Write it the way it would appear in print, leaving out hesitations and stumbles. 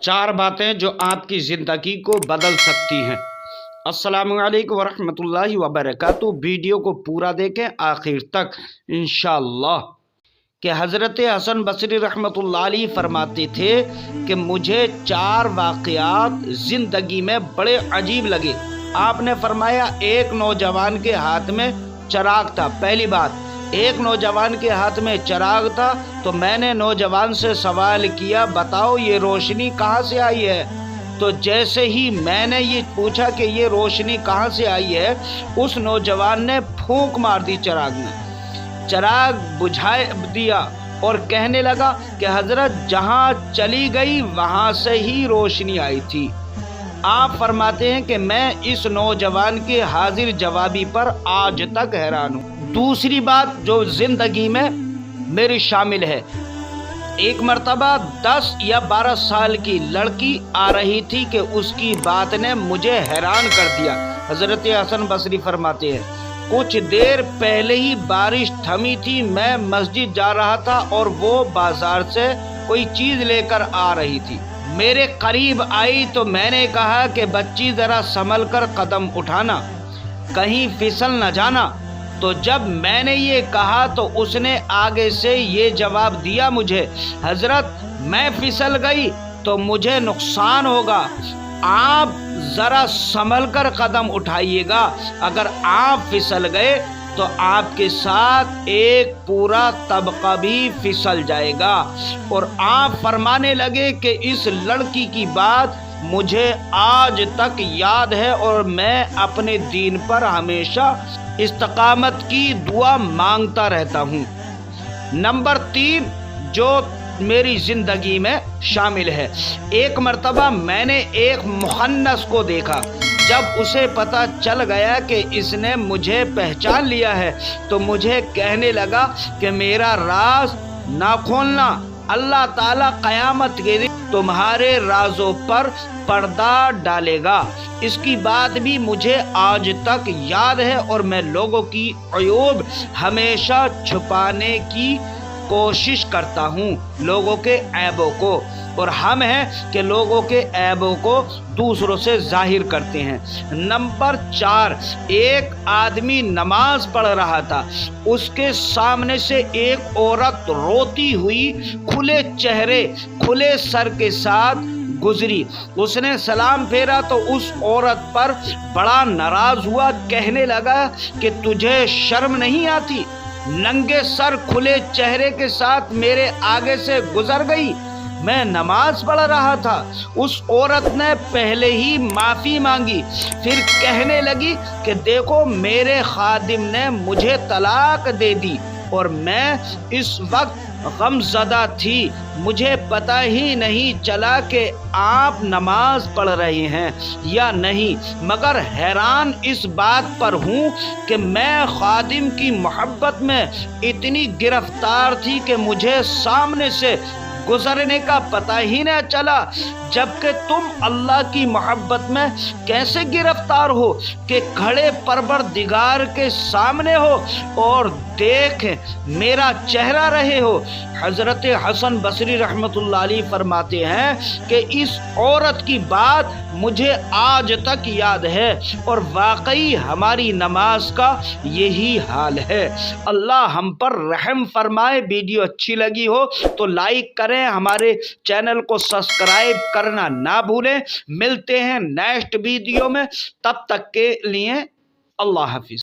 चार बातें जो आपकी ज़िंदगी को बदल सकती हैं। अस्सलामु अलैकुम वरहमतुल्लाहि वबरकातुहू। वीडियो को पूरा देखें आखिर तक इंशाअल्लाह। कि हज़रत हसन बसरी रहमतुल्लाह अलैह फरमाते थे कि मुझे चार वाक़यात ज़िंदगी में बड़े अजीब लगे। आपने फरमाया एक नौजवान के हाथ में चराग था। पहली बात, एक नौजवान के हाथ में चराग था तो मैंने नौजवान से सवाल किया, बताओ ये रोशनी कहाँ से आई है? तो जैसे ही मैंने ये पूछा कि ये रोशनी कहाँ से आई है, उस नौजवान ने फूंक मार दी चराग में। चराग बुझा दिया और कहने लगा कि हज़रत जहाँ चली गई वहाँ से ही रोशनी आई थी। आप फरमाते हैं कि मैं इस नौजवान के हाजिर जवाबी पर आज तक हैरान हूँ। दूसरी बात जो ज़िंदगी में मेरी शामिल है, एक मर्तबा 10 या 12 साल की लड़की आ रही थी कि उसकी बात ने मुझे हैरान कर दिया। हज़रत हसन बसरी फरमाते हैं कुछ देर पहले ही बारिश थमी थी, मैं मस्जिद जा रहा था और वो बाजार से कोई चीज़ लेकर आ रही थी। मेरे करीब आई तो मैंने कहा कि बच्ची ज़रा संभल कर कदम उठाना, कहीं फिसल न जाना। तो जब मैंने ये कहा तो उसने आगे से ये जवाब दिया मुझे, हज़रत मैं फिसल गई तो मुझे नुकसान होगा, आप ज़रा संभल कर कदम उठाइएगा, अगर आप फिसल गए तो आपके साथ एक पूरा तबका भी फिसल जाएगा। और आप फरमाने लगे कि इस लड़की की बात मुझे आज तक याद है और मैं अपने दीन पर हमेशा इस्तकामत की दुआ मांगता रहता हूँ। नंबर 3 जो मेरी ज़िंदगी में शामिल है, एक मर्तबा मैंने एक मुखन्नस को देखा। जब उसे पता चल गया कि इसने मुझे पहचान लिया है तो मुझे कहने लगा कि मेरा राज ना खोलना, अल्लाह ताला क़यामत के दिन तुम्हारे राजों पर पर्दा डालेगा। इसकी बात भी मुझे आज तक याद है और मैं लोगों की अयूब हमेशा छुपाने की कोशिश करता हूँ, लोगों के ऐबों को। और हम हैं कि लोगों के ऐबों को दूसरों से जाहिर करते हैं। नंबर 4, एक आदमी नमाज पढ़ रहा था, उसके सामने से एक औरत रोती हुई खुले चेहरे खुले सर के साथ गुजरी। उसने सलाम फेरा तो उस औरत पर बड़ा नाराज हुआ, कहने लगा कि तुझे शर्म नहीं आती, नंगे सर खुले चेहरे के साथ मेरे आगे से गुजर गई, मैं नमाज पढ़ रहा था। उस औरत ने पहले ही माफ़ी मांगी, फिर कहने लगी कि देखो मेरे खादिम ने मुझे तलाक दे दी और मैं इस वक्त गमज़दा थी, मुझे पता ही नहीं चला कि आप नमाज पढ़ रहे हैं या नहीं, मगर हैरान इस बात पर हूँ कि मैं खादिम की मोहब्बत में इतनी गिरफ्तार थी कि मुझे सामने से गुजरने का पता ही न चला, जबकि तुम अल्लाह की मोहब्बत में कैसे गिरफ्तार हो कि खड़े परवरदिगार के सामने हो और देख मेरा चेहरा रहे हो। हज़रत हसन बसरी रहमतुल्लाह अलैह फरमाते हैं कि इस औरत की बात मुझे आज तक याद है और वाकई हमारी नमाज का यही हाल है। अल्लाह हम पर रहम फरमाए। वीडियो अच्छी लगी हो तो लाइक करें, हमारे चैनल को सब्सक्राइब करना ना भूलें। मिलते हैं नेक्स्ट वीडियो में, तब तक के लिए अल्लाह हाफिज़।